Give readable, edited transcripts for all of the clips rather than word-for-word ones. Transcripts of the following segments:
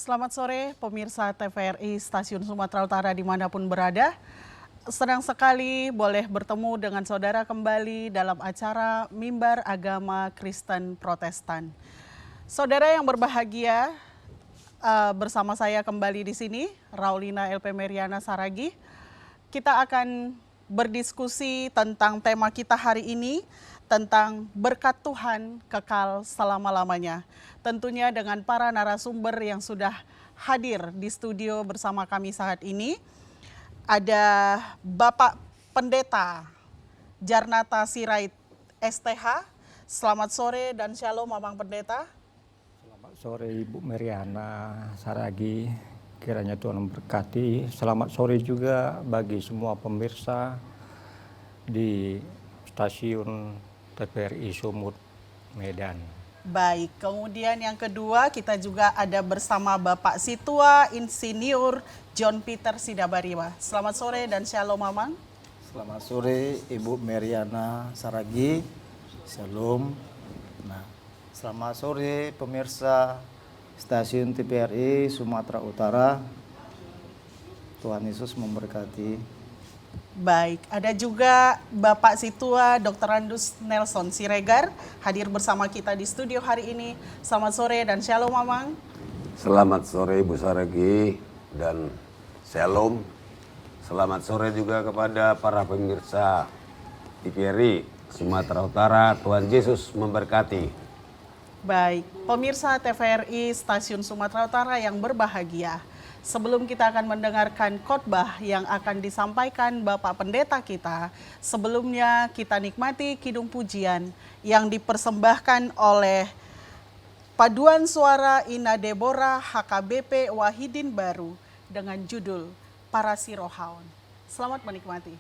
Selamat sore pemirsa TVRI Stasiun Sumatera Utara dimanapun berada. Senang sekali boleh bertemu dengan saudara kembali dalam acara Mimbar Agama Kristen Protestan. Saudara yang berbahagia, bersama saya kembali di sini, Raulina LP Meriana Saragi. Kita akan berdiskusi tentang tema kita hari ini, tentang berkat Tuhan kekal selama-lamanya. Tentunya dengan para narasumber yang sudah hadir di studio bersama kami saat ini. Ada Bapak Pendeta Jarnata Sirait STH. Selamat sore dan shalom Mamang Pendeta. Selamat sore Ibu Meriana Saragi, kiranya Tuhan memberkati. Selamat sore juga bagi semua pemirsa di stasiun TVRI Sumut Medan. Baik, kemudian yang kedua kita juga ada bersama Bapak Situa Insinyur John Peter Sidabariwa. Selamat sore dan shalom Mamang. Selamat sore Ibu Meriana Saragi, shalom. Nah, selamat sore pemirsa stasiun TVRI Sumatera Utara. Tuhan Yesus memberkati. Baik, ada juga Bapak Situa Dr. Andus Nelson Siregar hadir bersama kita di studio hari ini. Selamat sore dan shalom Mamang. Selamat sore Ibu Saragi dan shalom. Selamat sore juga kepada para pemirsa TVRI Sumatera Utara. Tuhan Yesus memberkati. Baik, pemirsa TVRI Stasiun Sumatera Utara yang berbahagia. Sebelum kita akan mendengarkan khotbah yang akan disampaikan Bapak Pendeta kita, sebelumnya kita nikmati kidung pujian yang dipersembahkan oleh Paduan Suara Ina Deborah HKBP Wahidin Baru dengan judul Para Sirohaon. Selamat menikmati.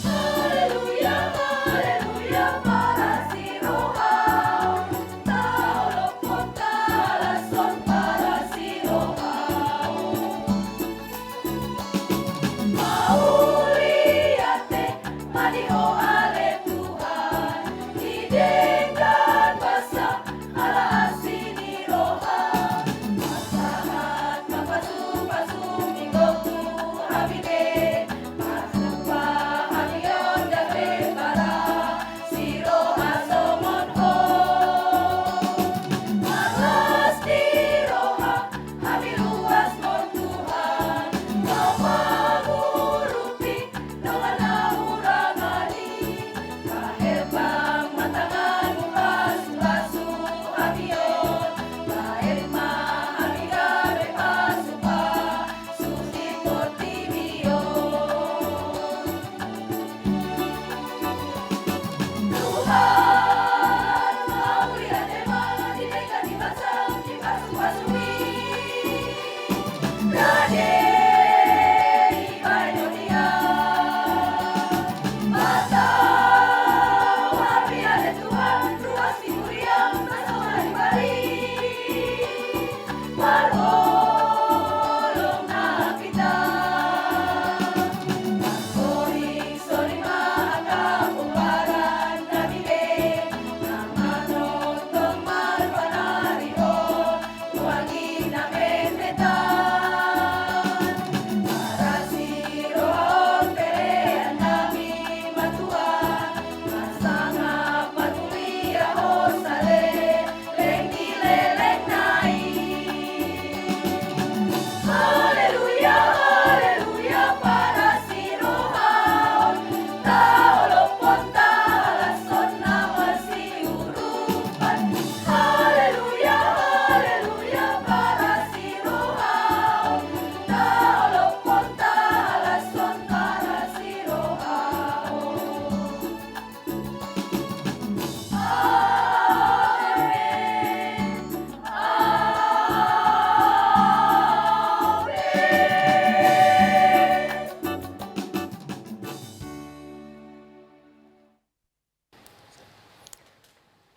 Hallelujah.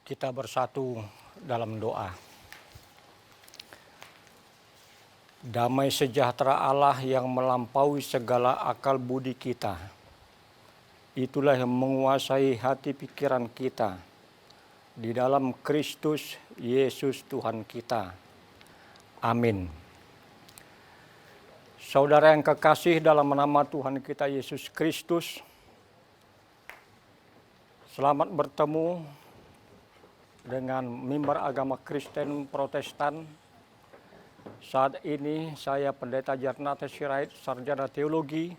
Kita bersatu dalam doa. Damai sejahtera Allah yang melampaui segala akal budi kita, itulah yang menguasai hati pikiran kita di dalam Kristus Yesus Tuhan kita. Amin. Saudara yang kekasih dalam nama Tuhan kita Yesus Kristus, selamat bertemu dengan mimbar agama Kristen Protestan. Saat ini saya Pendeta Jarnata Sirait, Sarjana Teologi,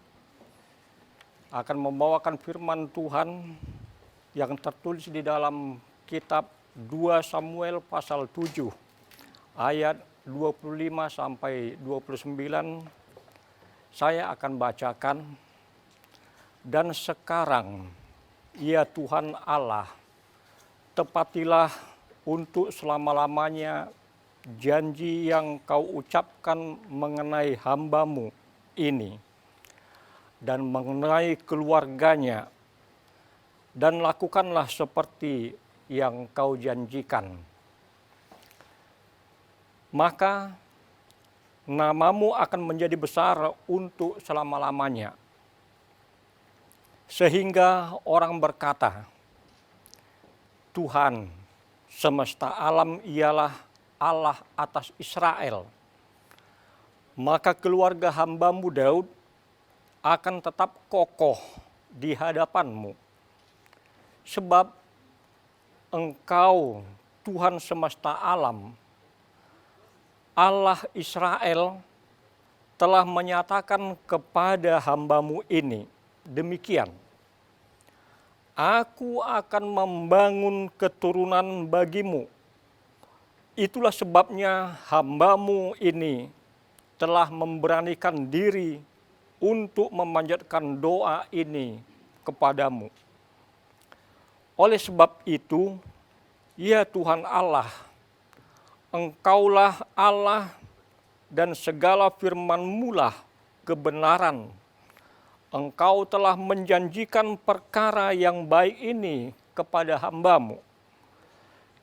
akan membawakan firman Tuhan yang tertulis di dalam kitab 2 Samuel pasal 7 ayat 25 sampai 29. Saya akan bacakan. Dan sekarang, ya Tuhan Allah, tepatilah untuk selama-lamanya janji yang kau ucapkan mengenai hamba-Mu ini dan mengenai keluarganya, dan lakukanlah seperti yang kau janjikan. Maka nama-Mu akan menjadi besar untuk selama-lamanya, sehingga orang berkata, Tuhan semesta alam ialah Allah atas Israel. Maka keluarga hamba-Mu Daud akan tetap kokoh di hadapan-Mu. Sebab Engkau Tuhan semesta alam, Allah Israel, telah menyatakan kepada hamba-Mu ini demikian, Aku akan membangun keturunan bagimu. Itulah sebabnya hamba-Mu ini telah memberanikan diri untuk memanjatkan doa ini kepadamu. Oleh sebab itu, ya Tuhan Allah, Engkaulah Allah dan segala firman-Mu lah kebenaran. Engkau telah menjanjikan perkara yang baik ini kepada hamba-Mu.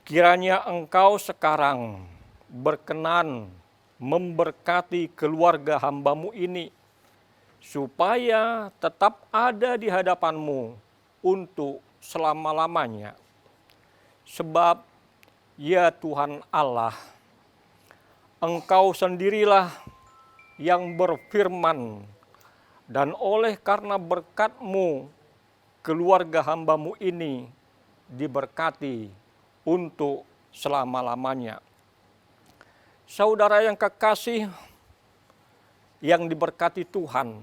Kiranya Engkau sekarang berkenan memberkati keluarga hamba-Mu ini, supaya tetap ada di hadapan-Mu untuk selama-lamanya. Sebab, ya Tuhan Allah, Engkau sendirilah yang berfirman, dan oleh karena berkat-Mu, keluarga hamba-Mu ini diberkati untuk selama-lamanya. Saudara yang kekasih, yang diberkati Tuhan,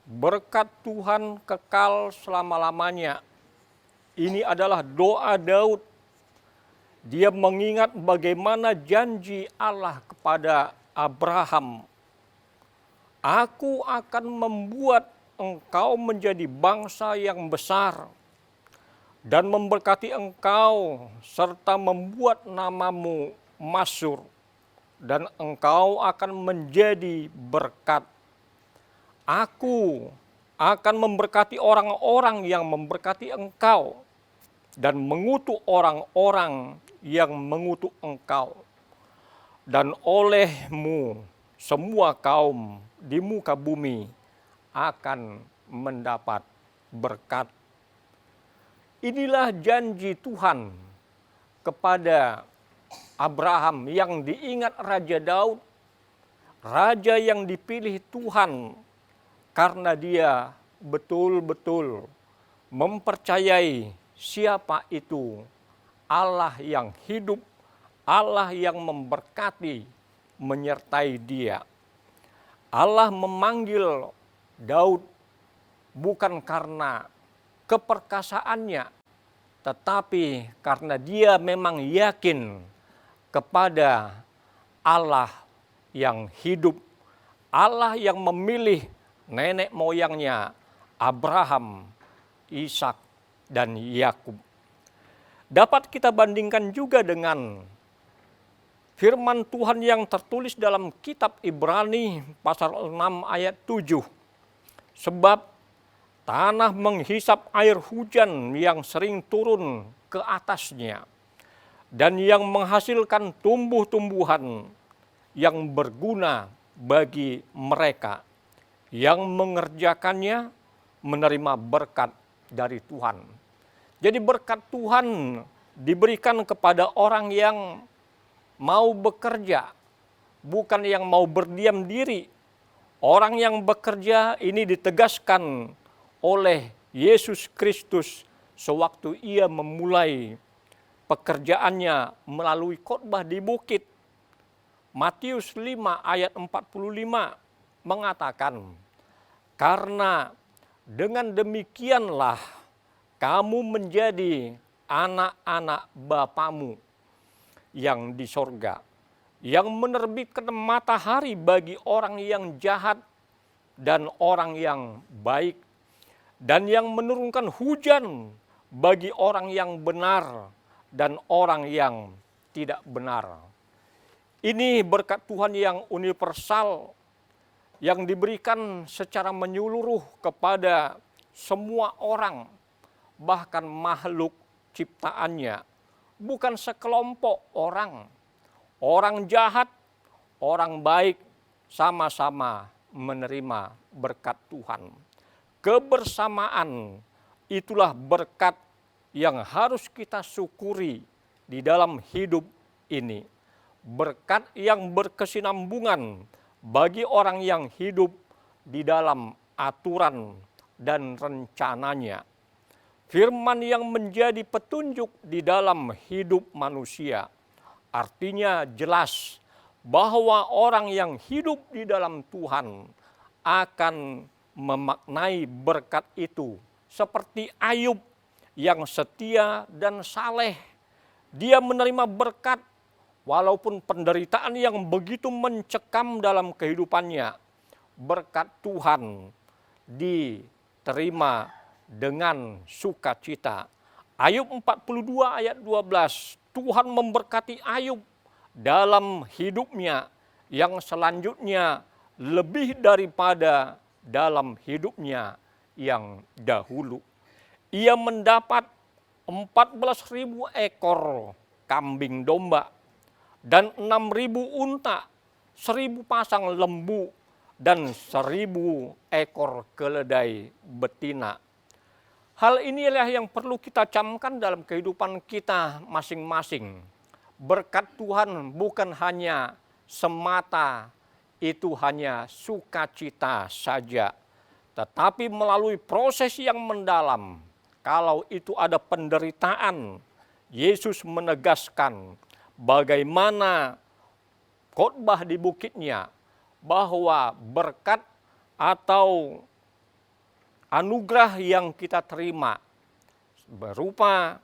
berkat Tuhan kekal selama-lamanya. Ini adalah doa Daud. Dia mengingat bagaimana janji Allah kepada Abraham. Aku akan membuat engkau menjadi bangsa yang besar dan memberkati engkau serta membuat namamu masyhur, dan engkau akan menjadi berkat. Aku akan memberkati orang-orang yang memberkati engkau dan mengutuk orang-orang yang mengutuk engkau. Dan olehmu semua kaum di muka bumi akan mendapat berkat. Inilah janji Tuhan kepada Abraham yang diingat Raja Daud, raja yang dipilih Tuhan karena dia betul-betul mempercayai siapa itu Allah yang hidup, Allah yang memberkati, menyertai dia. Allah memanggil Daud bukan karena keperkasaannya, tetapi karena dia memang yakin kepada Allah yang hidup, Allah yang memilih nenek moyangnya Abraham, Ishak, dan Yakub. Dapat kita bandingkan juga dengan firman Tuhan yang tertulis dalam kitab Ibrani pasal 6 ayat 7. Sebab tanah menghisap air hujan yang sering turun ke atasnya, dan yang menghasilkan tumbuh-tumbuhan yang berguna bagi mereka yang mengerjakannya menerima berkat dari Tuhan. Jadi berkat Tuhan diberikan kepada orang yang mau bekerja, bukan yang mau berdiam diri. Orang yang bekerja ini ditegaskan oleh Yesus Kristus sewaktu ia memulai pekerjaannya melalui khotbah di bukit. Matius 5 ayat 45 mengatakan, karena dengan demikianlah kamu menjadi anak-anak Bapamu yang di sorga, yang menerbitkan matahari bagi orang yang jahat dan orang yang baik, dan yang menurunkan hujan bagi orang yang benar dan orang yang tidak benar. Ini berkat Tuhan yang universal, yang diberikan secara menyeluruh kepada semua orang, bahkan makhluk ciptaannya, bukan sekelompok orang. Orang jahat, orang baik, sama-sama menerima berkat Tuhan. Kebersamaan itulah berkat yang harus kita syukuri di dalam hidup ini. Berkat yang berkesinambungan bagi orang yang hidup di dalam aturan dan rencananya. Firman yang menjadi petunjuk di dalam hidup manusia. Artinya jelas bahwa orang yang hidup di dalam Tuhan akan memaknai berkat itu. Seperti Ayub yang setia dan saleh. Dia menerima berkat walaupun penderitaan yang begitu mencekam dalam kehidupannya. Berkat Tuhan diterima dengan sukacita. Ayub 42 ayat 12, Tuhan memberkati Ayub dalam hidupnya yang selanjutnya lebih daripada dalam hidupnya yang dahulu. Ia mendapat 14.000 ekor kambing domba dan 6.000 unta, 1.000 pasang lembu dan 1.000 ekor keledai betina. Hal inilah yang perlu kita camkan dalam kehidupan kita masing-masing. Berkat Tuhan bukan hanya semata itu hanya sukacita saja, tetapi melalui proses yang mendalam. Kalau itu ada penderitaan, Yesus menegaskan bagaimana khotbah di bukitnya bahwa berkat atau anugerah yang kita terima berupa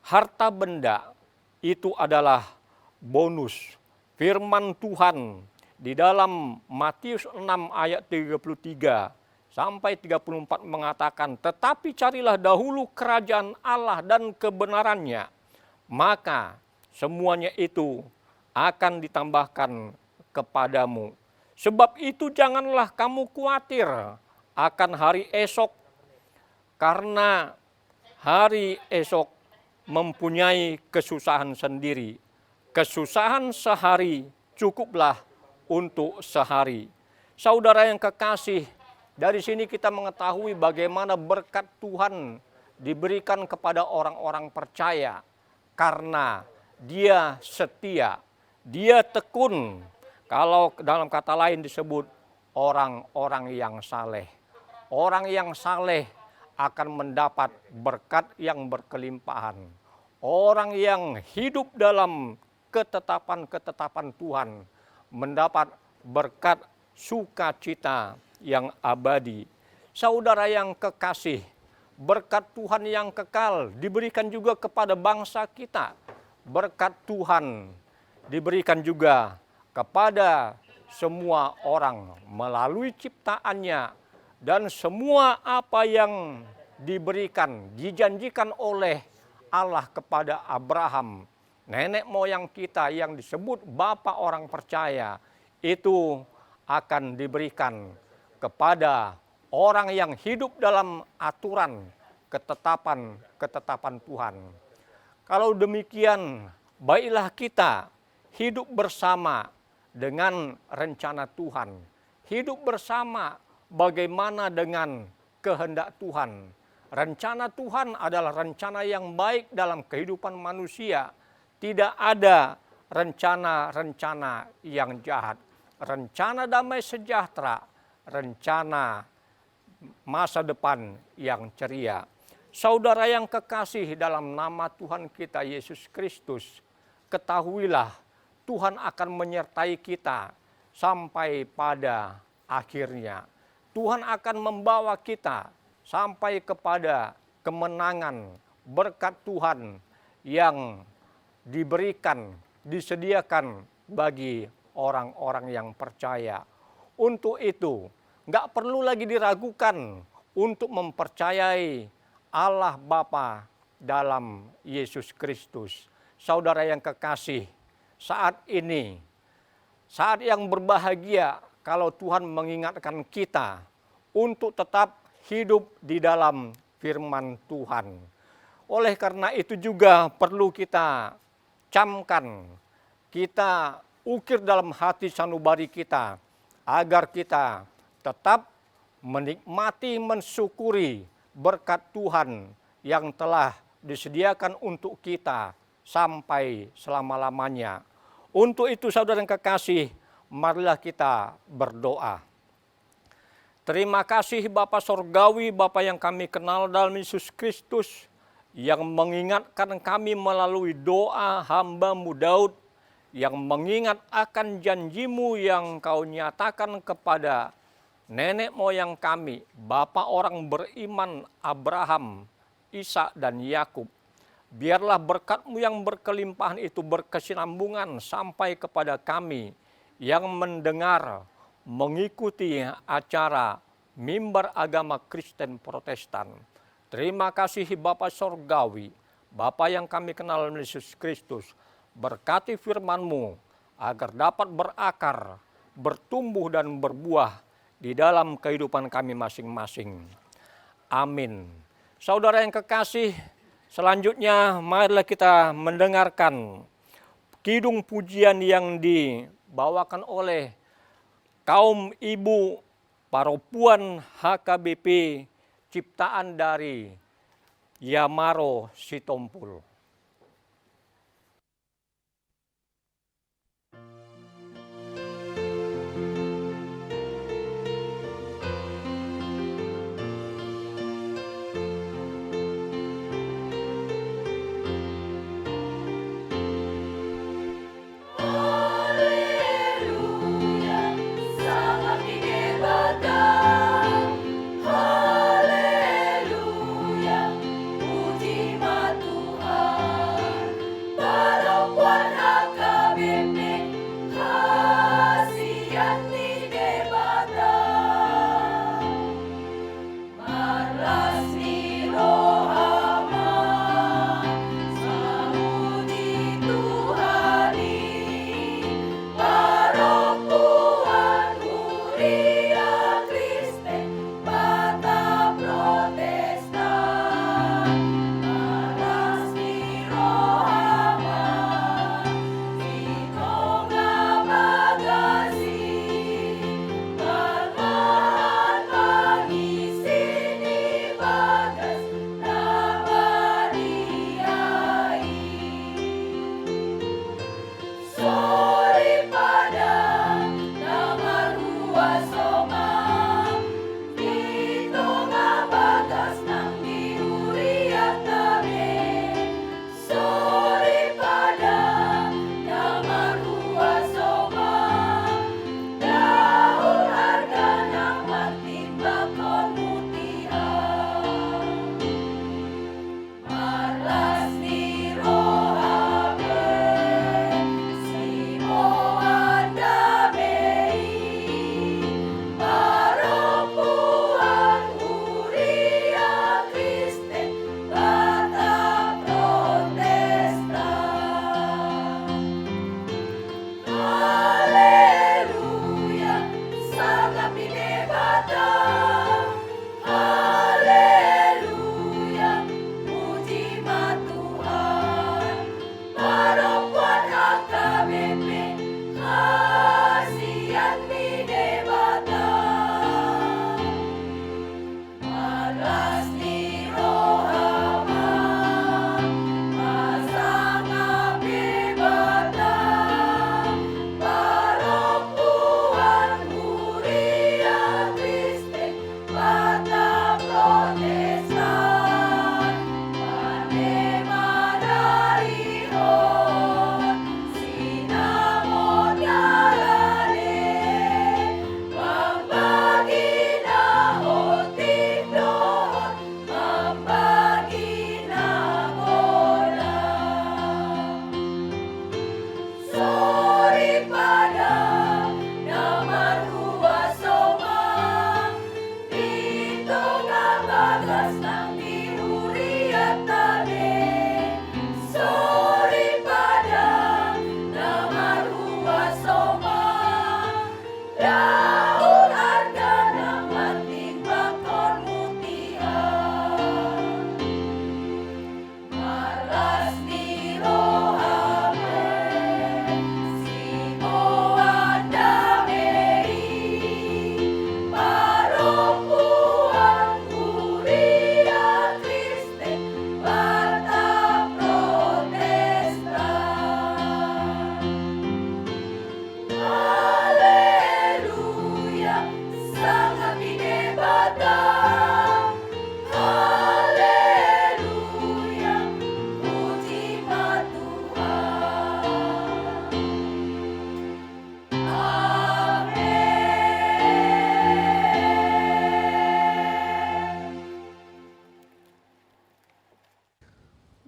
harta benda itu adalah bonus. Firman Tuhan di dalam Matius 6 ayat 33 sampai 34 mengatakan, tetapi carilah dahulu kerajaan Allah dan kebenarannya, maka semuanya itu akan ditambahkan kepadamu. Sebab itu janganlah kamu khawatir akan hari esok, karena hari esok mempunyai kesusahan sendiri. Kesusahan sehari cukuplah untuk sehari. Saudara yang kekasih, dari sini kita mengetahui bagaimana berkat Tuhan diberikan kepada orang-orang percaya karena dia setia, dia tekun. Kalau dalam kata lain disebut orang-orang yang saleh. Orang yang saleh akan mendapat berkat yang berkelimpahan. Orang yang hidup dalam ketetapan-ketetapan Tuhan mendapat berkat sukacita yang abadi. Saudara yang kekasih, berkat Tuhan yang kekal diberikan juga kepada bangsa kita. Berkat Tuhan diberikan juga kepada semua orang melalui ciptaannya, dan semua apa yang diberikan, dijanjikan oleh Allah kepada Abraham, nenek moyang kita yang disebut Bapa orang percaya, itu akan diberikan kepada orang yang hidup dalam aturan ketetapan-ketetapan Tuhan. Kalau demikian, baiklah kita hidup bersama dengan rencana Tuhan. Hidup bersama bagaimana dengan kehendak Tuhan. Rencana Tuhan adalah rencana yang baik dalam kehidupan manusia. Tidak ada rencana-rencana yang jahat. Rencana damai sejahtera, rencana masa depan yang ceria. Saudara yang kekasih dalam nama Tuhan kita Yesus Kristus, ketahuilah Tuhan akan menyertai kita sampai pada akhirnya. Tuhan akan membawa kita sampai kepada kemenangan berkat Tuhan yang diberikan, disediakan bagi orang-orang yang percaya. Untuk itu, nggak perlu lagi diragukan untuk mempercayai Allah Bapa dalam Yesus Kristus. Saudara yang kekasih, saat ini, saat yang berbahagia kalau Tuhan mengingatkan kita untuk tetap hidup di dalam firman Tuhan. Oleh karena itu juga perlu kita camkan, kita ukir dalam hati sanubari kita, agar kita tetap menikmati, mensyukuri berkat Tuhan yang telah disediakan untuk kita sampai selama-lamanya. Untuk itu saudara yang kekasih, marilah kita berdoa. Terima kasih Bapa Sorgawi, Bapa yang kami kenal dalam Yesus Kristus, yang mengingatkan kami melalui doa hamba-Mu Daud, yang mengingat akan janji-Mu yang Kau nyatakan kepada nenek moyang kami, bapa orang beriman Abraham, Ishak dan Yakub. Biarlah berkat-Mu yang berkelimpahan itu berkesinambungan sampai kepada kami yang mendengar, mengikuti acara mimbar agama Kristen Protestan. Terima kasih Bapa Sorgawi, Bapa yang kami kenal Yesus Kristus. Berkati firman-Mu agar dapat berakar, bertumbuh dan berbuah di dalam kehidupan kami masing-masing. Amin. Saudara yang kekasih, selanjutnya marilah kita mendengarkan kidung pujian yang dibawakan oleh kaum ibu Paropuan HKBP ciptaan dari Yamaro Sitompul. Haleluya, puji Tuhan.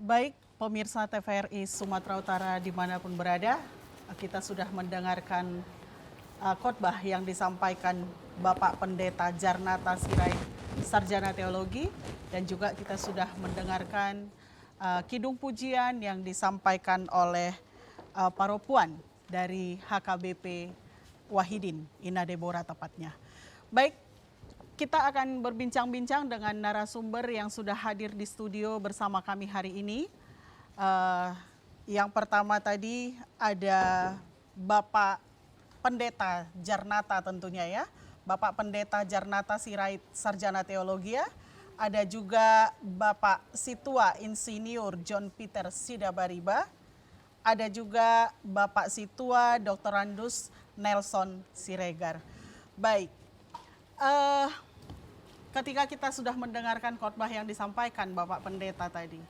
Baik, pemirsa TVRI Sumatera Utara dimanapun berada, kita sudah mendengarkan khotbah yang disampaikan Bapak Pendeta Jarnata Sirait, Sarjana Teologi, dan juga kita sudah mendengarkan kidung pujian yang disampaikan oleh Paropuan dari HKBP Wahidin, Ina Deborah tepatnya. Baik, kita akan berbincang-bincang dengan narasumber yang sudah hadir di studio bersama kami hari ini. Yang pertama tadi ada Bapak Pendeta Jarnata tentunya ya. Bapak Pendeta Jarnata Sirait, Sarjana Teologi. Ada juga Bapak Situa Insinyur John Peter Sidabariba. Ada juga Bapak Situa Dr. Randus Nelson Siregar. Baik. Ketika kita sudah mendengarkan khotbah yang disampaikan Bapak Pendeta tadi,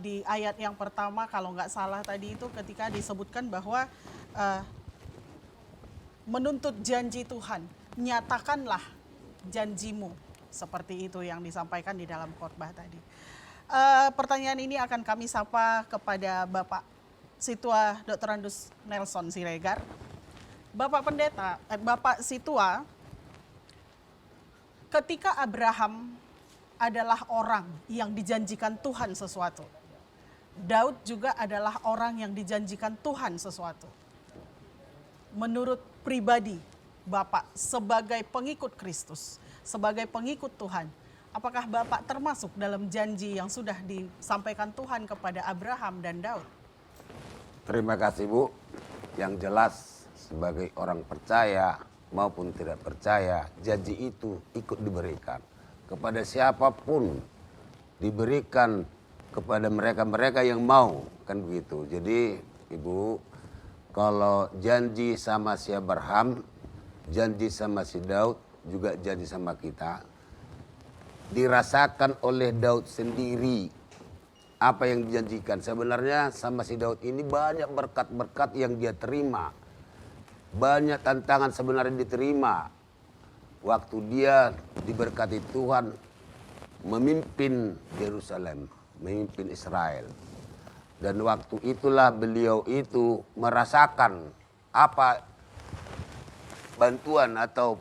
di ayat yang pertama kalau nggak salah tadi itu ketika disebutkan bahwa menuntut janji Tuhan, nyatakanlah janjimu, seperti itu yang disampaikan di dalam khotbah tadi. Pertanyaan ini akan kami sapa kepada Bapak Situa Dr. Randus Nelson Siregar. Bapak Pendeta, Bapak Situa, ketika Abraham adalah orang yang dijanjikan Tuhan sesuatu, Daud juga adalah orang yang dijanjikan Tuhan sesuatu. Menurut pribadi Bapak sebagai pengikut Kristus, sebagai pengikut Tuhan, apakah Bapak termasuk dalam janji yang sudah disampaikan Tuhan kepada Abraham dan Daud? Terima kasih Bu. Yang jelas sebagai orang percaya maupun tidak percaya, janji itu ikut diberikan kepada siapapun, diberikan kepada mereka-mereka yang mau, kan begitu. Jadi Ibu, kalau janji sama si Abraham, janji sama si Daud, juga janji sama kita, dirasakan oleh Daud sendiri apa yang dijanjikan. Sebenarnya sama si Daud ini banyak berkat-berkat yang dia terima. Banyak tantangan sebenarnya diterima waktu dia diberkati Tuhan memimpin Yerusalem, memimpin Israel. Dan waktu itulah beliau itu merasakan apa bantuan atau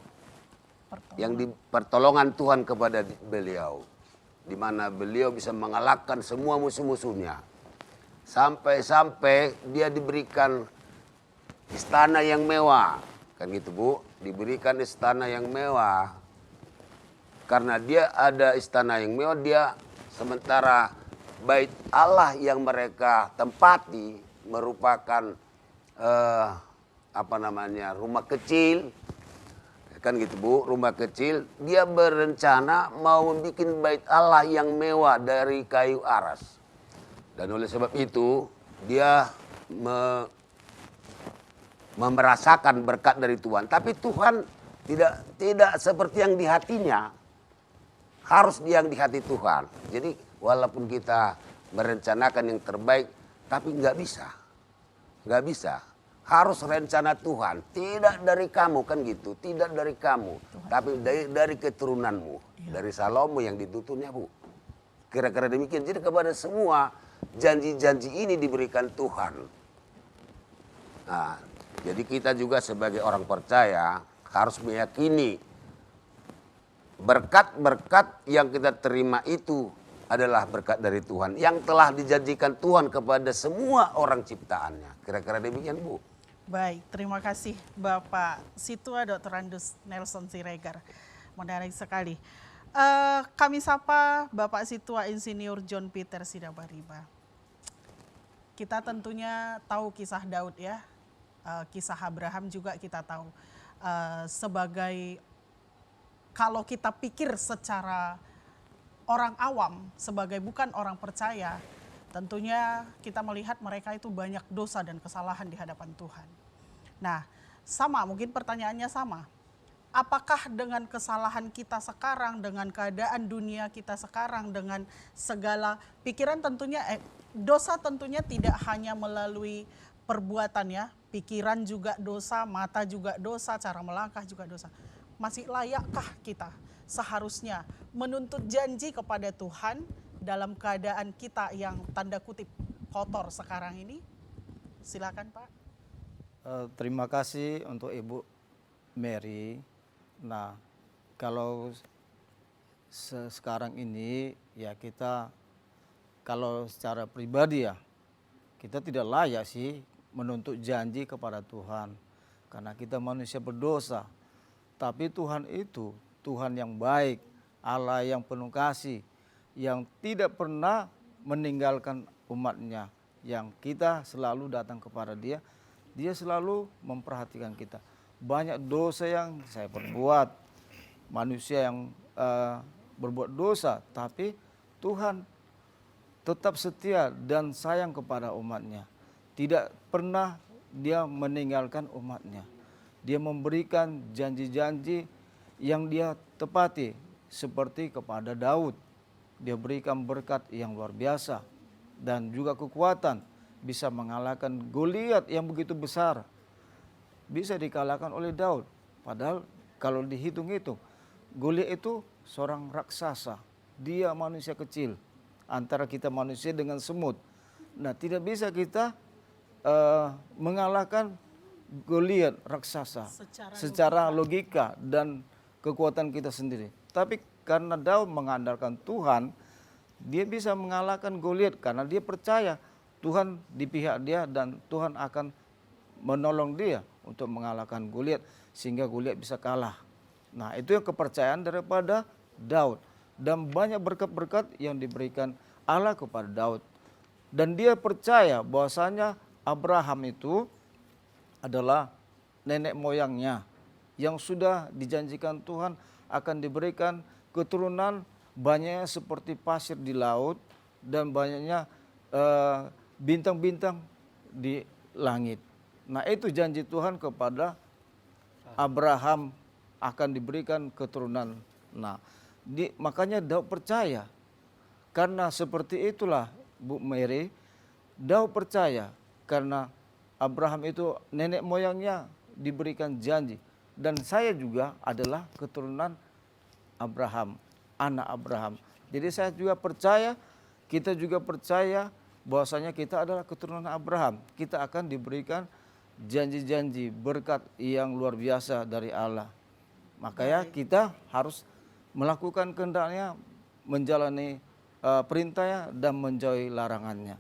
yang pertolongan Tuhan kepada beliau. Di mana beliau bisa mengalahkan semua musuh-musuhnya. Sampai-sampai dia diberikan istana yang mewah, kan gitu Bu, diberikan istana yang mewah. Karena dia ada istana yang mewah, dia sementara bait Allah yang mereka tempati merupakan rumah kecil, kan gitu Bu, rumah kecil. Dia berencana mau membuat bait Allah yang mewah dari kayu aras. Dan oleh sebab itu dia merasakan berkat dari Tuhan. Tapi Tuhan tidak seperti yang di hatinya. Harus yang di hati Tuhan. Jadi walaupun kita merencanakan yang terbaik, tapi nggak bisa. Nggak bisa. Harus rencana Tuhan. Tidak dari kamu, kan gitu. Tidak dari kamu. Tuhan. Tapi dari keturunanmu. Ya. Dari Salomo yang dituturnya Bu. Kira-kira demikian. Jadi kepada semua janji-janji ini diberikan Tuhan. Nah, jadi kita juga sebagai orang percaya harus meyakini berkat-berkat yang kita terima itu adalah berkat dari Tuhan. Yang telah dijanjikan Tuhan kepada semua orang ciptaannya. Kira-kira demikian Bu. Baik, terima kasih Bapak Situa Dr. Randus Nelson Siregar. Menarik sekali. Kami sapa Bapak Situa Insinyur John Peter Sidabariba. Kita tentunya tahu kisah Daud ya. Kisah Abraham juga kita tahu sebagai, kalau kita pikir secara orang awam, sebagai bukan orang percaya, tentunya kita melihat mereka itu banyak dosa dan kesalahan di hadapan Tuhan. Nah, sama, mungkin pertanyaannya sama. Apakah dengan kesalahan kita sekarang, dengan keadaan dunia kita sekarang, dengan segala pikiran tentunya, dosa tentunya tidak hanya melalui perbuatan ya, pikiran juga dosa, mata juga dosa, cara melangkah juga dosa. Masih layakkah kita seharusnya menuntut janji kepada Tuhan, dalam keadaan kita yang tanda kutip kotor sekarang ini? Silakan Pak. Terima kasih untuk Ibu Mary. Nah, kalau sekarang ini ya kita kalau secara pribadi ya kita tidak layak sih menuntut janji kepada Tuhan karena kita manusia berdosa. Tapi Tuhan itu Tuhan yang baik, Allah yang penuh kasih, yang tidak pernah meninggalkan umatnya, yang kita selalu datang kepada Dia. Dia selalu memperhatikan kita. Banyak dosa yang saya perbuat, manusia yang berbuat dosa, tapi Tuhan tetap setia dan sayang kepada umatnya. Tidak pernah Dia meninggalkan umatnya. Dia memberikan janji-janji yang Dia tepati, seperti kepada Daud. Dia berikan berkat yang luar biasa dan juga kekuatan, bisa mengalahkan Goliat yang begitu besar. Bisa dikalahkan oleh Daud. Padahal kalau dihitung-hitung, Goliat itu seorang raksasa. Dia manusia kecil. Antara kita manusia dengan semut. Nah, tidak bisa kita mengalahkan Goliat raksasa secara logika dan kekuatan kita sendiri. Tapi karena Daud mengandalkan Tuhan, dia bisa mengalahkan Goliat karena dia percaya Tuhan di pihak dia dan Tuhan akan menolong dia untuk mengalahkan Goliat sehingga Goliat bisa kalah. Nah, itu yang kepercayaan daripada Daud dan banyak berkat-berkat yang diberikan Allah kepada Daud. Dan dia percaya bahwasanya Abraham itu adalah nenek moyangnya yang sudah dijanjikan Tuhan akan diberikan keturunan banyaknya seperti pasir di laut dan banyaknya bintang-bintang di langit. Nah, itu janji Tuhan kepada Abraham akan diberikan keturunan. Nah, makanya Daud percaya. Karena seperti itulah Bu Mary, Daud percaya karena Abraham itu nenek moyangnya diberikan janji. Dan saya juga adalah keturunan Abraham, anak Abraham. Jadi saya juga percaya, kita juga percaya bahwasanya kita adalah keturunan Abraham. Kita akan diberikan janji-janji berkat yang luar biasa dari Allah. Makanya kita harus melakukan kehendaknya, menjalani perintahnya dan menjauhi larangannya.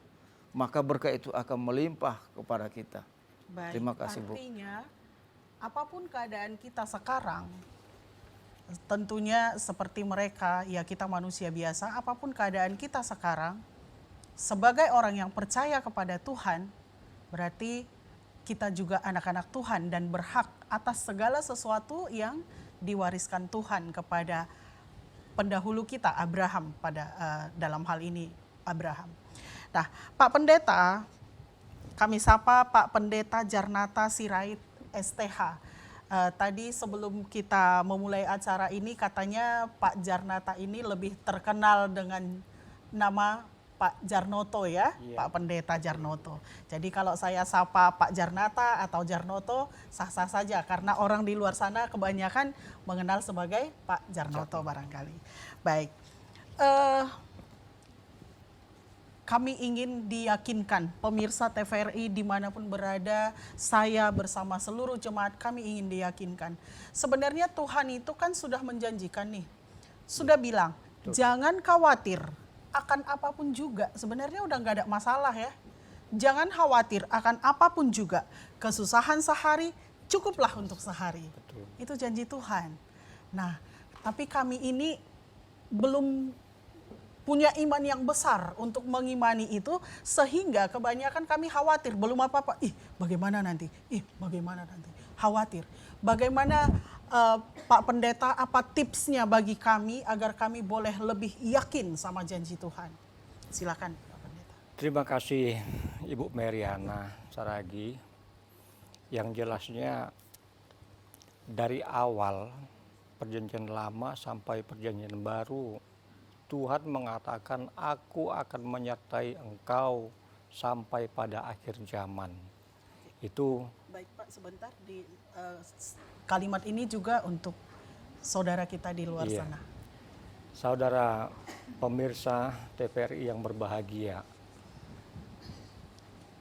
Maka berkat itu akan melimpah kepada kita. Baik, Terima kasih Bu. Artinya apapun keadaan kita sekarang, tentunya seperti mereka, ya kita manusia biasa, apapun keadaan kita sekarang, sebagai orang yang percaya kepada Tuhan, berarti kita juga anak-anak Tuhan dan berhak atas segala sesuatu yang diwariskan Tuhan kepada pendahulu kita, Abraham dalam hal ini Abraham. Nah, Pak Pendeta, kami sapa Pak Pendeta Jarnata Sirait STH. Tadi sebelum kita memulai acara ini katanya Pak Jarnata ini lebih terkenal dengan nama Pak Jarnoto ya, iya. Pak Pendeta Jarnoto. Jadi kalau saya sapa Pak Jarnata atau Jarnoto sah-sah saja karena orang di luar sana kebanyakan mengenal sebagai Pak Jarnoto barangkali. Baik, kami ingin diyakinkan pemirsa TVRI dimanapun berada, saya bersama seluruh jemaat kami ingin diyakinkan. Sebenarnya Tuhan itu kan sudah menjanjikan nih, sudah bilang jangan khawatir akan apapun juga. Sebenarnya udah nggak ada masalah ya. Jangan khawatir akan apapun juga. Kesusahan sehari cukuplah untuk sehari. Betul. Itu janji Tuhan. Nah, tapi kami ini belum punya iman yang besar untuk mengimani itu sehingga kebanyakan kami khawatir belum apa-apa. Bagaimana nanti? Bagaimana nanti? Khawatir. Bagaimana Pak Pendeta, apa tipsnya bagi kami agar kami boleh lebih yakin sama janji Tuhan? Silakan Pak Pendeta. Terima kasih Ibu Meriana Saragi. Yang jelasnya dari awal perjanjian lama sampai perjanjian baru, Tuhan mengatakan aku akan menyertai engkau sampai pada akhir zaman. Itu baik Pak, sebentar di kalimat ini juga untuk saudara kita di luar sana. Saudara pemirsa TVRI yang berbahagia,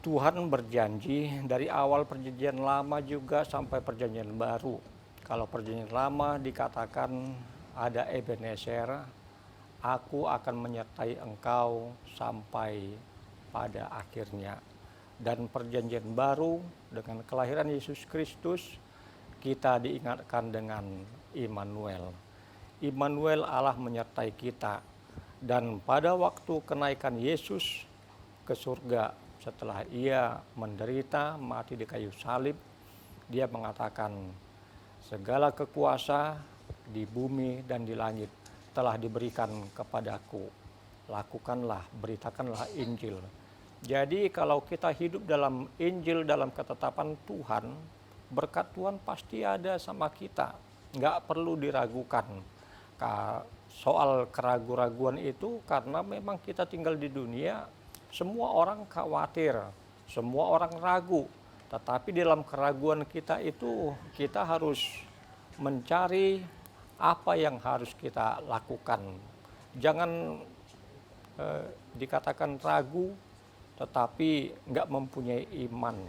Tuhan berjanji dari awal perjanjian lama juga sampai perjanjian baru. Kalau perjanjian lama dikatakan ada Ebenezer, aku akan menyertai engkau sampai pada akhirnya. Dan perjanjian baru dengan kelahiran Yesus Kristus, kita diingatkan dengan Immanuel. Immanuel, Allah menyertai kita. Dan pada waktu kenaikan Yesus ke surga, setelah ia menderita mati di kayu salib, dia mengatakan, segala kekuasa di bumi dan di langit telah diberikan kepadaku. Lakukanlah, beritakanlah Injil. Jadi kalau kita hidup dalam Injil, dalam ketetapan Tuhan, berkat Tuhan pasti ada sama kita. Nggak perlu diragukan. Soal keraguan-raguan itu karena memang kita tinggal di dunia, semua orang khawatir, semua orang ragu. Tetapi dalam keraguan kita itu, kita harus mencari apa yang harus kita lakukan. Jangan dikatakan ragu, tetapi nggak mempunyai iman.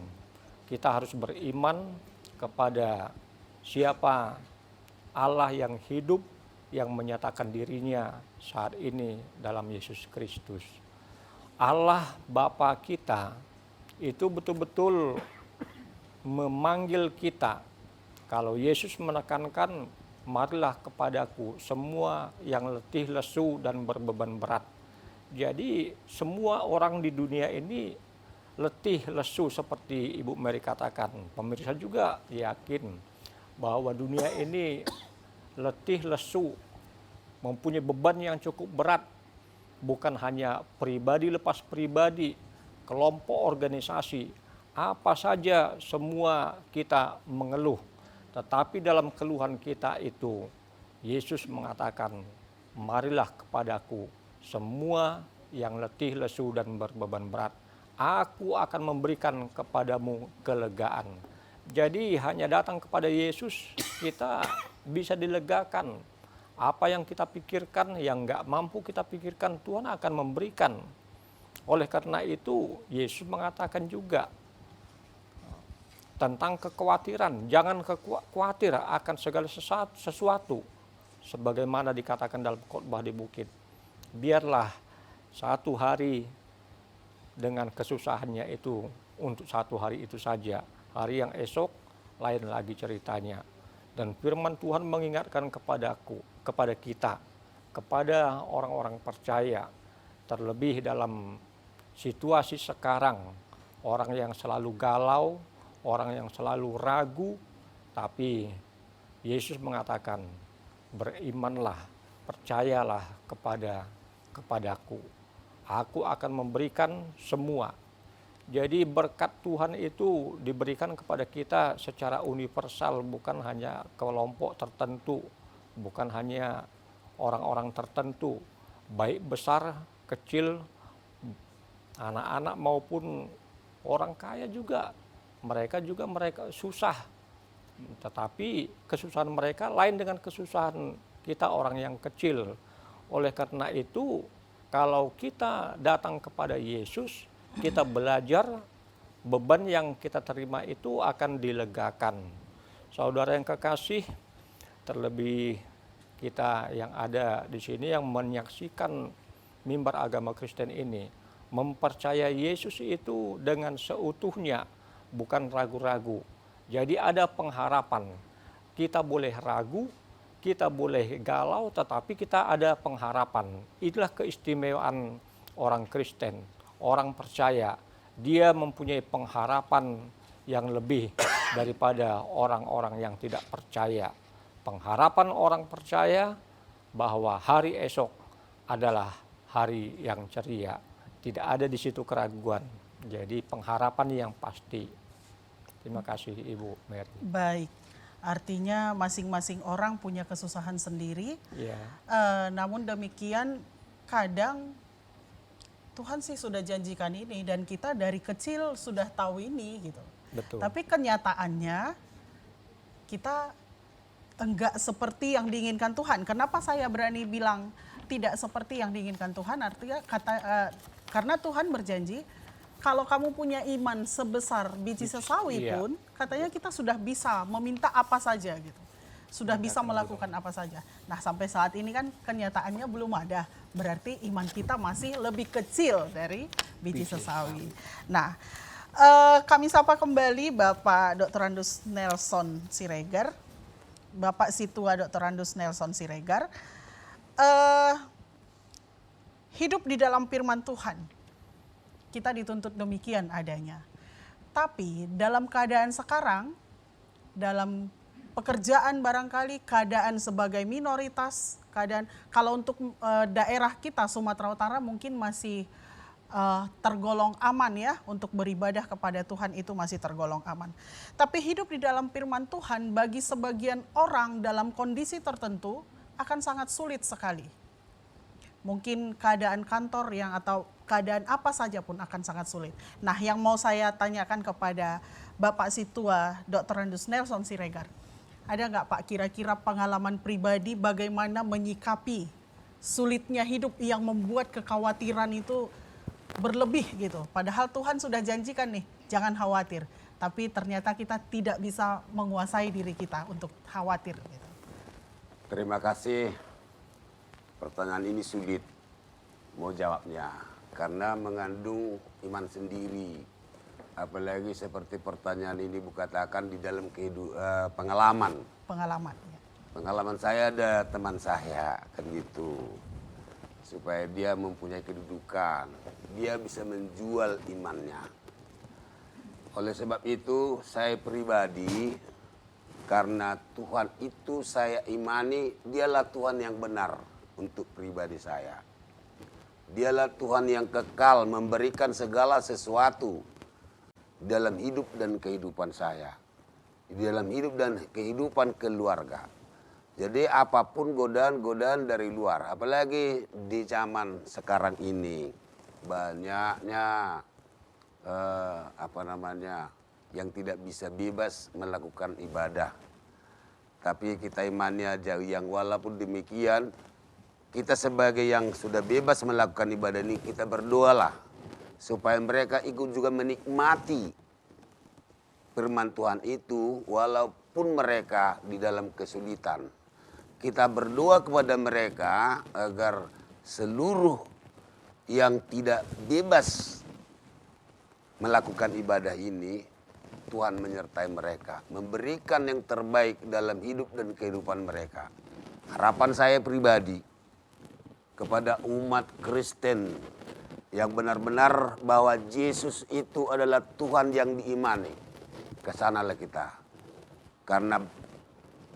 Kita harus beriman kepada siapa Allah yang hidup, yang menyatakan dirinya saat ini dalam Yesus Kristus. Allah Bapa kita itu betul-betul memanggil kita. Kalau Yesus menekankan, marilah kepadaku semua yang letih, lesu, dan berbeban berat. Jadi semua orang di dunia ini letih, lesu seperti Ibu Mary katakan. Pemirsa juga yakin bahwa dunia ini letih, lesu, mempunyai beban yang cukup berat. Bukan hanya pribadi lepas pribadi, kelompok, organisasi, apa saja semua kita mengeluh. Tetapi dalam keluhan kita itu, Yesus mengatakan, marilah kepadaku semua yang letih, lesu, dan berbeban berat. Aku akan memberikan kepadamu kelegaan. Jadi hanya datang kepada Yesus, kita bisa dilegakan. Apa yang kita pikirkan, yang nggak mampu kita pikirkan, Tuhan akan memberikan. Oleh karena itu, Yesus mengatakan juga tentang kekhawatiran. Jangan khawatir akan segala sesuatu. Sebagaimana dikatakan dalam khotbah di bukit. Biarlah satu hari dengan kesusahannya itu untuk satu hari itu saja. Hari yang esok lain lagi ceritanya. Dan firman Tuhan mengingatkan kepada kita, kepada orang-orang percaya, terlebih dalam situasi sekarang, orang yang selalu galau, orang yang selalu ragu, tapi Yesus mengatakan, berimanlah, percayalah kepadaku. Aku akan memberikan semua. Jadi berkat Tuhan itu diberikan kepada kita secara universal, bukan hanya kelompok tertentu, bukan hanya orang-orang tertentu, baik besar, kecil, anak-anak maupun orang kaya juga. Mereka susah, tetapi kesusahan mereka lain dengan kesusahan kita orang yang kecil. Oleh karena itu, kalau kita datang kepada Yesus, kita belajar, beban yang kita terima itu akan dilegakan. Saudara yang kekasih, terlebih kita yang ada di sini yang menyaksikan mimbar agama Kristen ini, mempercayai Yesus itu dengan seutuhnya, bukan ragu-ragu. Jadi ada pengharapan. Kita boleh ragu, kita boleh galau, tetapi kita ada pengharapan. Itulah keistimewaan orang Kristen. Orang percaya, dia mempunyai pengharapan yang lebih daripada orang-orang yang tidak percaya. Pengharapan orang percaya bahwa hari esok adalah hari yang ceria. Tidak ada di situ keraguan. Jadi pengharapan yang pasti. Terima kasih Ibu Mary. Baik, artinya masing-masing orang punya kesusahan sendiri. Ya. Namun demikian kadang Tuhan sih sudah janjikan ini dan kita dari kecil sudah tahu ini gitu. Betul. Tapi kenyataannya kita enggak seperti yang diinginkan Tuhan. Kenapa saya berani bilang tidak seperti yang diinginkan Tuhan, artinya karena Tuhan berjanji kalau kamu punya iman sebesar biji sesawi Iya. pun, katanya kita sudah bisa meminta apa saja gitu. Sudah bisa melakukan apa saja. Nah, sampai saat ini kan kenyataannya belum ada. Berarti iman kita masih lebih kecil dari biji sesawi. Nah, kami sapa kembali Bapak Dr. Andus Nelson Siregar. Bapak Situa Dr. Andus Nelson Siregar. Hidup di dalam firman Tuhan. Kita dituntut demikian adanya. Tapi dalam keadaan sekarang, dalam pekerjaan barangkali, keadaan sebagai minoritas, keadaan kalau untuk daerah kita Sumatera Utara mungkin masih tergolong aman ya, untuk beribadah kepada Tuhan itu masih tergolong aman. Tapi hidup di dalam firman Tuhan bagi sebagian orang dalam kondisi tertentu akan sangat sulit sekali. Mungkin keadaan kantor atau keadaan apa saja pun akan sangat sulit. Nah, yang mau saya tanyakan kepada Bapak Situa Dr. Andus Nelson Siregar, ada nggak Pak kira-kira pengalaman pribadi bagaimana menyikapi sulitnya hidup yang membuat kekhawatiran itu berlebih gitu. Padahal Tuhan sudah janjikan nih, jangan khawatir. Tapi ternyata kita tidak bisa menguasai diri kita untuk khawatir. Gitu. Terima kasih. Pertanyaan ini sulit mau jawabnya karena mengandung iman sendiri. Apalagi seperti pertanyaan ini katakan di dalam pengalaman. Pengalaman. Ya. Pengalaman saya ada teman saya kan gitu. Supaya dia mempunyai kedudukan, dia bisa menjual imannya. Oleh sebab itu saya pribadi, karena Tuhan itu saya imani, dialah Tuhan yang benar untuk pribadi saya. Dialah Tuhan yang kekal memberikan segala sesuatu dalam hidup dan kehidupan saya. Di dalam hidup dan kehidupan keluarga. Jadi apapun godaan-godaan dari luar, apalagi di zaman sekarang ini banyaknya yang tidak bisa bebas melakukan ibadah. Tapi kita imannya jauh, yang walaupun demikian kita sebagai yang sudah bebas melakukan ibadah ini, kita berdoalah supaya mereka ikut juga menikmati firman Tuhan itu walaupun mereka di dalam kesulitan. Kita berdoa kepada mereka agar seluruh yang tidak bebas melakukan ibadah ini, Tuhan menyertai mereka, memberikan yang terbaik dalam hidup dan kehidupan mereka. Harapan saya pribadi kepada umat Kristen yang benar-benar bahwa Yesus itu adalah Tuhan yang diimani. Kesanalah kita. Karena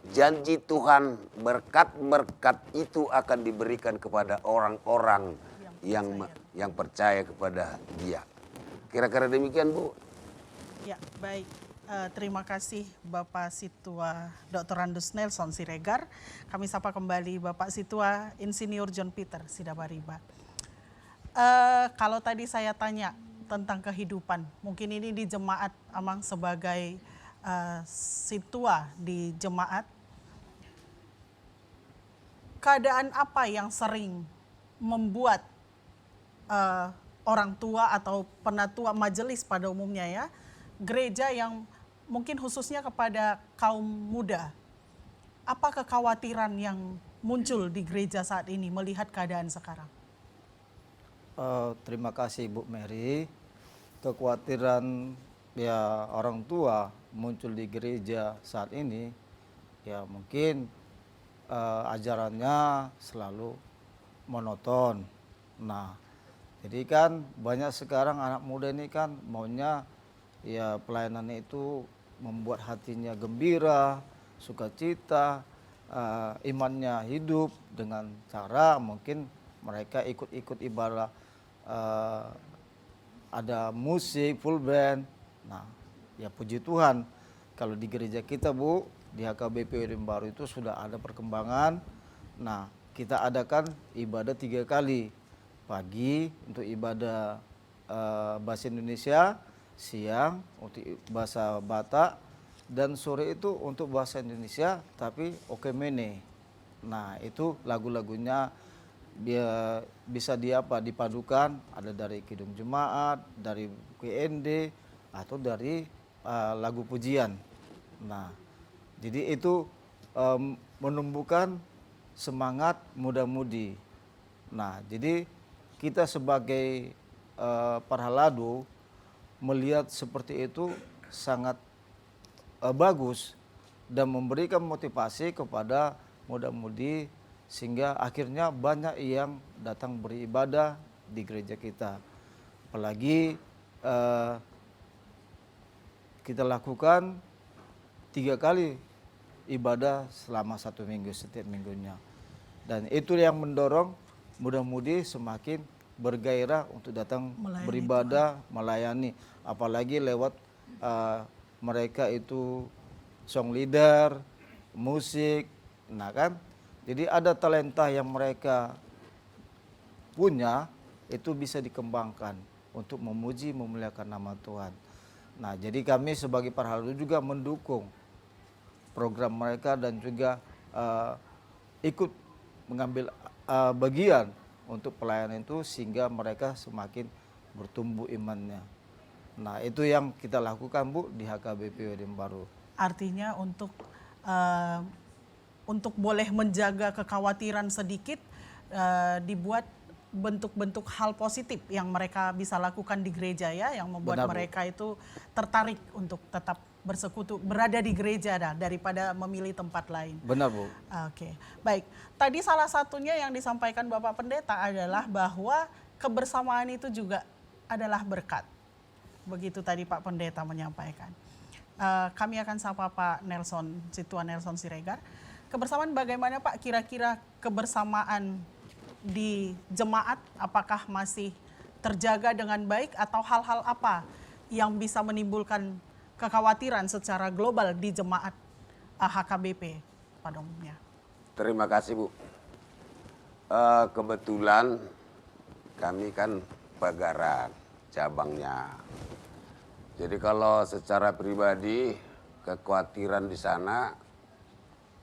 janji Tuhan, berkat-berkat itu akan diberikan kepada orang-orang yang percaya kepada Dia. Kira-kira demikian, Bu. Ya, baik. Terima kasih Bapak Situa Dr. Andus Nelson Siregar. Kami sapa kembali Bapak Situa Insinyur John Peter Sidabariba. Kalau tadi saya tanya tentang kehidupan, mungkin ini di jemaat Amang sebagai Situa di jemaat, keadaan apa yang sering membuat orang tua atau penatua majelis pada umumnya ya, gereja yang mungkin khususnya kepada kaum muda, apa kekhawatiran yang muncul di gereja saat ini melihat keadaan sekarang? Terima kasih Bu Mary. Kekhawatiran ya orang tua muncul di gereja saat ini, ya mungkin ajarannya selalu monoton. Nah, jadi kan banyak sekarang anak muda ini kan maunya ya pelayanannya itu membuat hatinya gembira, sukacita, imannya hidup dengan cara mungkin mereka ikut-ikut ibadah, ada musik, full band. Nah, ya puji Tuhan kalau di gereja kita Bu, di HKBP Urian Baru itu sudah ada perkembangan. Nah, kita adakan ibadah 3 kali. Pagi untuk ibadah bahasa Indonesia, siang untuk bahasa Batak, dan sore itu untuk bahasa Indonesia tapi Okemene. Nah, itu lagu-lagunya dia bisa dipadukan, ada dari kidung jemaat, dari KND atau dari lagu pujian. Nah, jadi itu menumbuhkan semangat muda-mudi. Nah, jadi kita sebagai parhaladu melihat seperti itu sangat bagus dan memberikan motivasi kepada muda-mudi sehingga akhirnya banyak yang datang beribadah di gereja kita. Apalagi kita lakukan 3 kali ibadah selama 1 minggu setiap minggunya. Dan itu yang mendorong muda-mudi semakin bergairah untuk datang beribadah, melayani. Apalagi lewat mereka itu song leader, musik, nah kan. Jadi ada talenta yang mereka punya itu bisa dikembangkan untuk memuji, memuliakan nama Tuhan. Nah, jadi kami sebagai parhaladu juga mendukung program mereka dan juga ikut mengambil bagian untuk pelayanan itu sehingga mereka semakin bertumbuh imannya. Nah, itu yang kita lakukan, Bu, di HKBP Wedem Baru. Artinya untuk boleh menjaga kekhawatiran sedikit, dibuat bentuk-bentuk hal positif yang mereka bisa lakukan di gereja ya, yang membuat Benar, mereka itu tertarik untuk tetap bersekutu, berada di gereja daripada memilih tempat lain. Benar, Bu. Oke, baik. Tadi salah satunya yang disampaikan Bapak Pendeta adalah bahwa kebersamaan itu juga adalah berkat. Begitu tadi Pak Pendeta menyampaikan. Kami akan sapa Pak Nelson, Situan Nelson Siregar. Kebersamaan bagaimana Pak, kira-kira kebersamaan di jemaat apakah masih terjaga dengan baik atau hal-hal apa yang bisa menimbulkan kekhawatiran secara global di jemaat HKBP pada umumnya? Terima kasih, Bu. Kebetulan kami kan Pagaran cabangnya. Jadi kalau secara pribadi kekhawatiran di sana,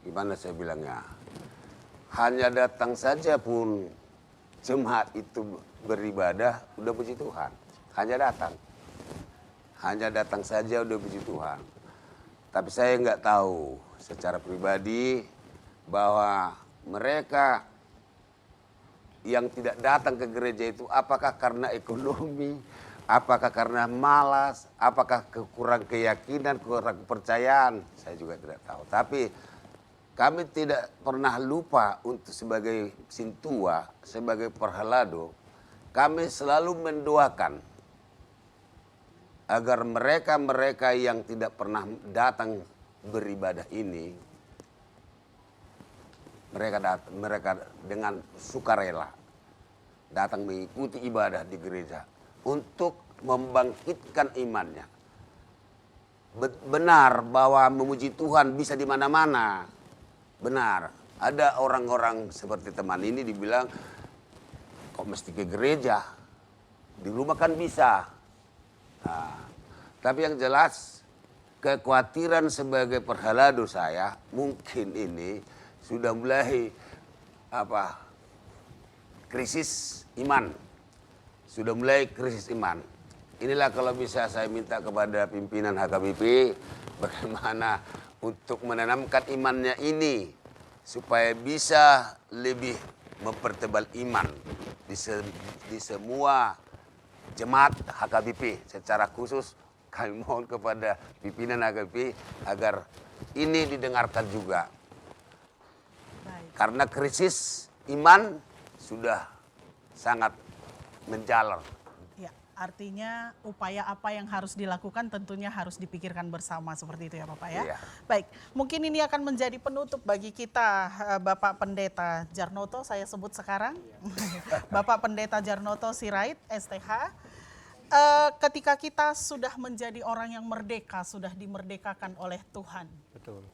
gimana saya bilangnya, hanya datang saja pun jemaat itu beribadah, udah puji Tuhan. Hanya datang saja udah puji Tuhan. Tapi saya nggak tahu secara pribadi bahwa mereka yang tidak datang ke gereja itu apakah karena ekonomi, apakah karena malas, apakah kurang keyakinan, kurang kepercayaan, saya juga tidak tahu. Tapi kami tidak pernah lupa untuk sebagai Sintua, sebagai Parhalado, kami selalu mendoakan agar mereka-mereka yang tidak pernah datang beribadah ini, mereka dengan sukarela datang mengikuti ibadah di gereja untuk membangkitkan imannya. Benar bahwa memuji Tuhan bisa di mana-mana. Benar, ada orang-orang seperti teman ini dibilang, kok mesti ke gereja? Di rumah kan bisa. Nah, tapi yang jelas kekhawatiran sebagai Parhalado saya mungkin ini sudah mulai krisis iman. Sudah mulai krisis iman. Inilah kalau bisa saya minta kepada pimpinan HKBP bagaimana untuk menanamkan imannya ini supaya bisa lebih mempertebal iman di semua jemaat HKBP. Secara khusus kami mohon kepada pimpinan HKBP agar ini didengarkan juga. Baik. Karena krisis iman sudah sangat menjalar. Ya, artinya upaya apa yang harus dilakukan tentunya harus dipikirkan bersama seperti itu ya Bapak ya. Iya. Baik, mungkin ini akan menjadi penutup bagi kita Bapak Pendeta Djarnoto, saya sebut sekarang. Bapak Pendeta Djarnoto Sirait, STH. Ketika kita sudah menjadi orang yang merdeka, sudah dimerdekakan oleh Tuhan. Betul.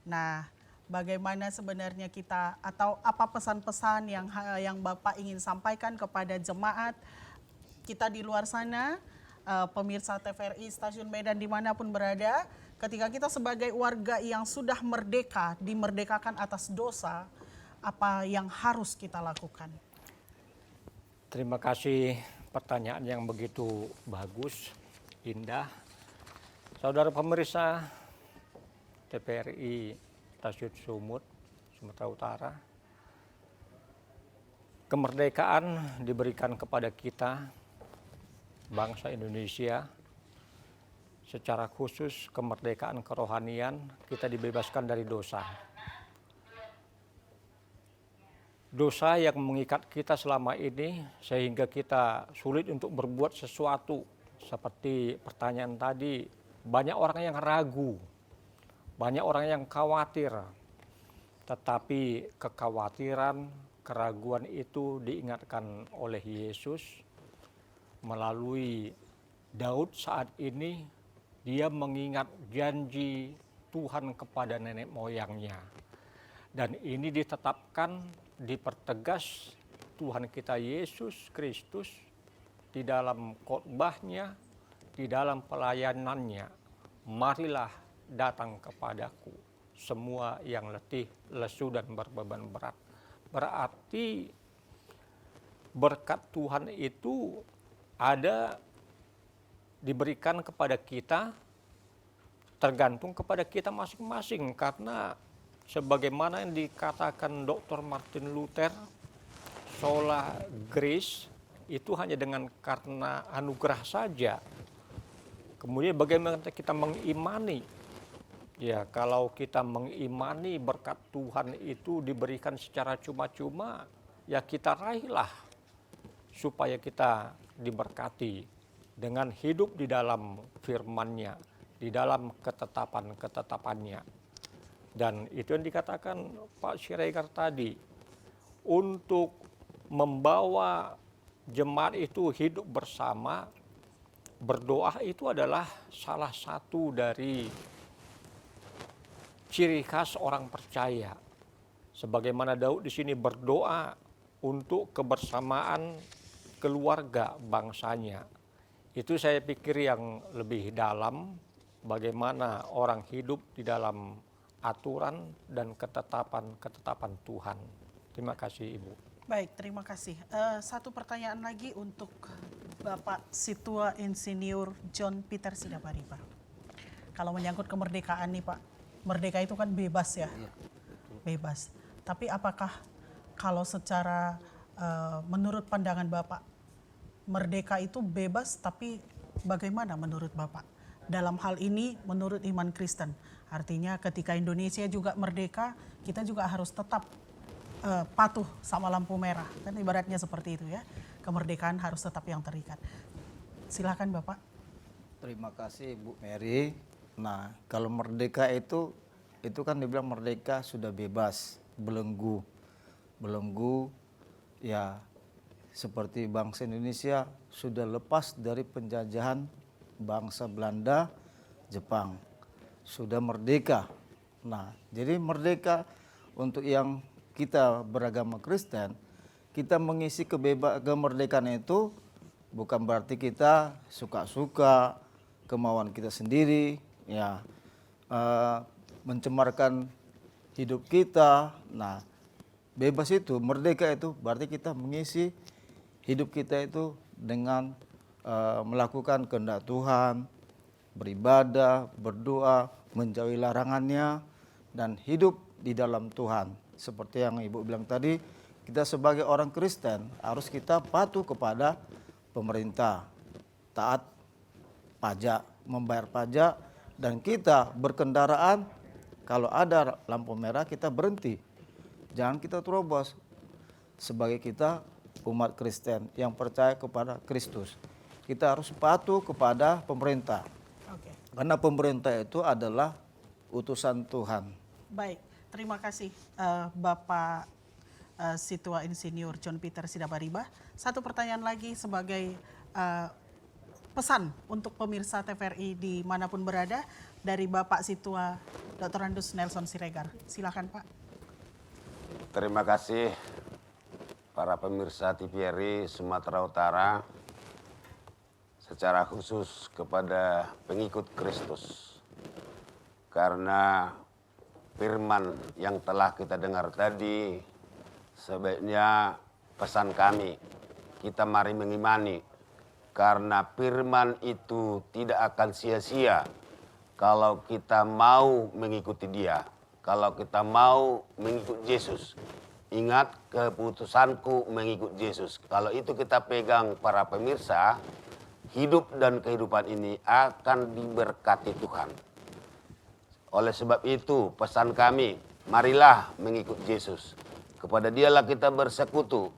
Nah, bagaimana sebenarnya kita atau apa pesan-pesan yang Bapak ingin sampaikan kepada jemaat kita di luar sana, pemirsa TVRI Stasiun Medan dimanapun berada, ketika kita sebagai warga yang sudah merdeka, dimerdekakan atas dosa, apa yang harus kita lakukan? Terima kasih pertanyaan yang begitu bagus, indah. Saudara pemirsa TVRI Stasiun Sumut, Sumatera Utara. Kemerdekaan diberikan kepada kita, bangsa Indonesia. Secara khusus kemerdekaan kerohanian, kita dibebaskan dari dosa. Dosa yang mengikat kita selama ini sehingga kita sulit untuk berbuat sesuatu. Seperti pertanyaan tadi, banyak orang yang ragu, banyak orang yang khawatir. Tetapi kekhawatiran, keraguan itu diingatkan oleh Yesus melalui Daud saat ini. Dia mengingat janji Tuhan kepada nenek moyangnya. Dan ini ditetapkan, dipertegas Tuhan kita Yesus Kristus di dalam khotbahnya, di dalam pelayanannya. Marilah datang kepadaku semua yang letih, lesu dan berbeban berat. Berarti berkat Tuhan itu ada diberikan kepada kita, tergantung kepada kita masing-masing. Karena sebagaimana yang dikatakan Dr. Martin Luther, sola grace, itu hanya dengan karena anugerah saja. Kemudian bagaimana kita mengimani? Ya, kalau kita mengimani berkat Tuhan itu diberikan secara cuma-cuma, ya kita raihlah supaya kita diberkati dengan hidup di dalam firman-Nya, di dalam ketetapan-ketetapannya. Dan itu yang dikatakan Pak Siregar tadi, untuk membawa jemaat itu hidup bersama, berdoa itu adalah salah satu dari ciri khas orang percaya. Sebagaimana Daud di sini berdoa untuk kebersamaan keluarga bangsanya. Itu saya pikir yang lebih dalam, bagaimana orang hidup di dalam aturan dan ketetapan-ketetapan Tuhan. Terima kasih Ibu. Baik, terima kasih. Satu pertanyaan lagi untuk Bapak Situa Insinyur John Peter Sidapari, Pak. Kalau menyangkut kemerdekaan nih Pak, merdeka itu kan bebas ya, bebas. Tapi apakah kalau secara menurut pandangan Bapak, merdeka itu bebas, tapi bagaimana menurut Bapak? Dalam hal ini menurut iman Kristen, artinya ketika Indonesia juga merdeka, kita juga harus tetap patuh sama lampu merah. Kan ibaratnya seperti itu ya, kemerdekaan harus tetap yang terikat. Silakan Bapak. Terima kasih Bu Mary. Nah, kalau merdeka itu kan dibilang merdeka sudah bebas, belenggu. Belenggu ya seperti bangsa Indonesia sudah lepas dari penjajahan bangsa Belanda, Jepang. Sudah merdeka. Nah, jadi merdeka untuk yang kita beragama Kristen, kita mengisi kemerdekaan itu bukan berarti kita suka-suka kemauan kita sendiri, ya mencemarkan hidup kita. Nah, bebas itu, merdeka itu berarti kita mengisi hidup kita itu dengan melakukan kehendak Tuhan, beribadah, berdoa, menjauhi larangannya, dan hidup di dalam Tuhan. Seperti yang Ibu bilang tadi, kita sebagai orang Kristen harus kita patuh kepada pemerintah, taat pajak, membayar pajak, dan kita berkendaraan kalau ada lampu merah kita berhenti. Jangan kita terobos. Sebagai kita umat Kristen yang percaya kepada Kristus, kita harus patuh kepada pemerintah. Oke. Karena pemerintah itu adalah utusan Tuhan. Baik, terima kasih Bapak Situa Insinyur John Peter Sidapariba. Satu pertanyaan lagi sebagai pesan untuk pemirsa TVRI dimanapun berada dari Bapak Situa Dr. Andus Nelson Siregar. Silakan Pak. Terima kasih para pemirsa TVRI Sumatera Utara, secara khusus kepada pengikut Kristus. Karena firman yang telah kita dengar tadi, sebaiknya pesan kami, kita mari mengimani. Karena firman itu tidak akan sia-sia kalau kita mau mengikuti Dia. Kalau kita mau mengikut Yesus. Ingat, keputusanku mengikut Yesus. Kalau itu kita pegang para pemirsa, hidup dan kehidupan ini akan diberkati Tuhan. Oleh sebab itu pesan kami, marilah mengikut Yesus. Kepada Dialah kita bersekutu.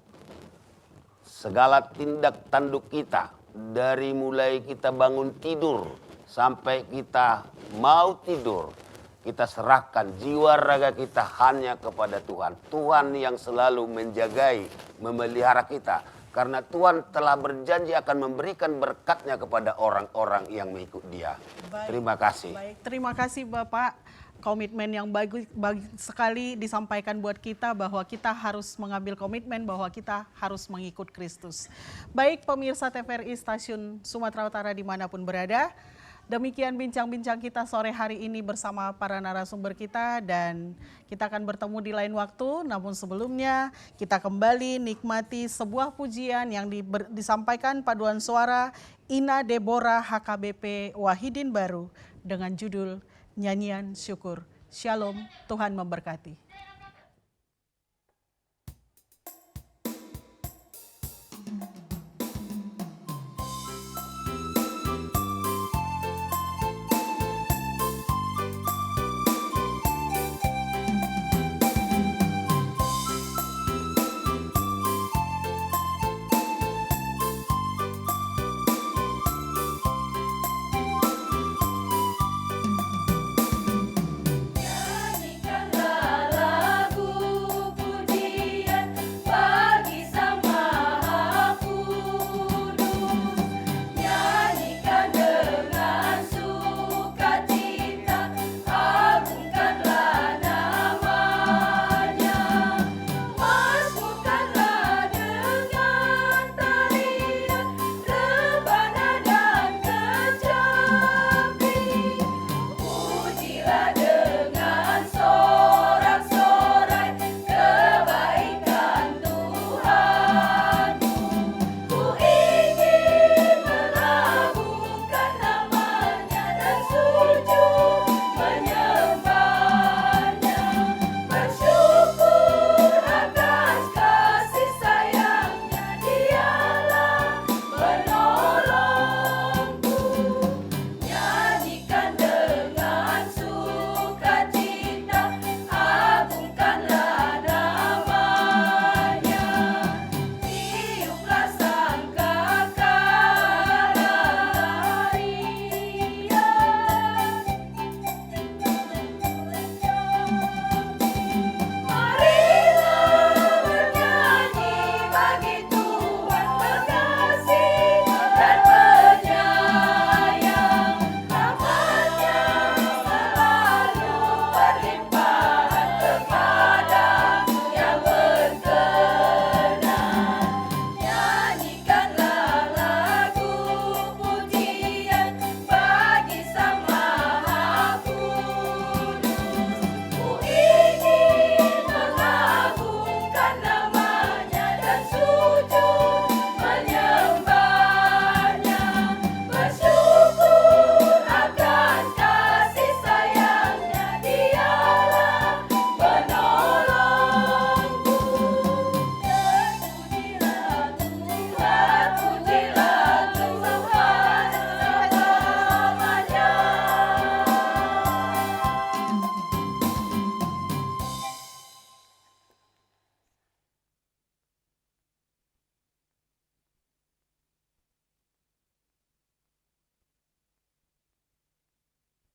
Segala tindak tanduk kita, dari mulai kita bangun tidur sampai kita mau tidur, kita serahkan jiwa raga kita hanya kepada Tuhan. Tuhan yang selalu menjagai, memelihara kita. Karena Tuhan telah berjanji akan memberikan berkat-Nya kepada orang-orang yang mengikut Dia. Baik. Terima kasih. Baik, terima kasih Bapak. Komitmen yang bagus sekali disampaikan buat kita bahwa kita harus mengambil komitmen bahwa kita harus mengikut Kristus. Baik pemirsa TVRI Stasiun Sumatera Utara dimanapun berada, demikian bincang-bincang kita sore hari ini bersama para narasumber kita dan kita akan bertemu di lain waktu. Namun sebelumnya kita kembali nikmati sebuah pujian yang disampaikan paduan suara Ina Deborah HKBP Wahidin Baru dengan judul Nyanyian Syukur. Shalom, Tuhan memberkati.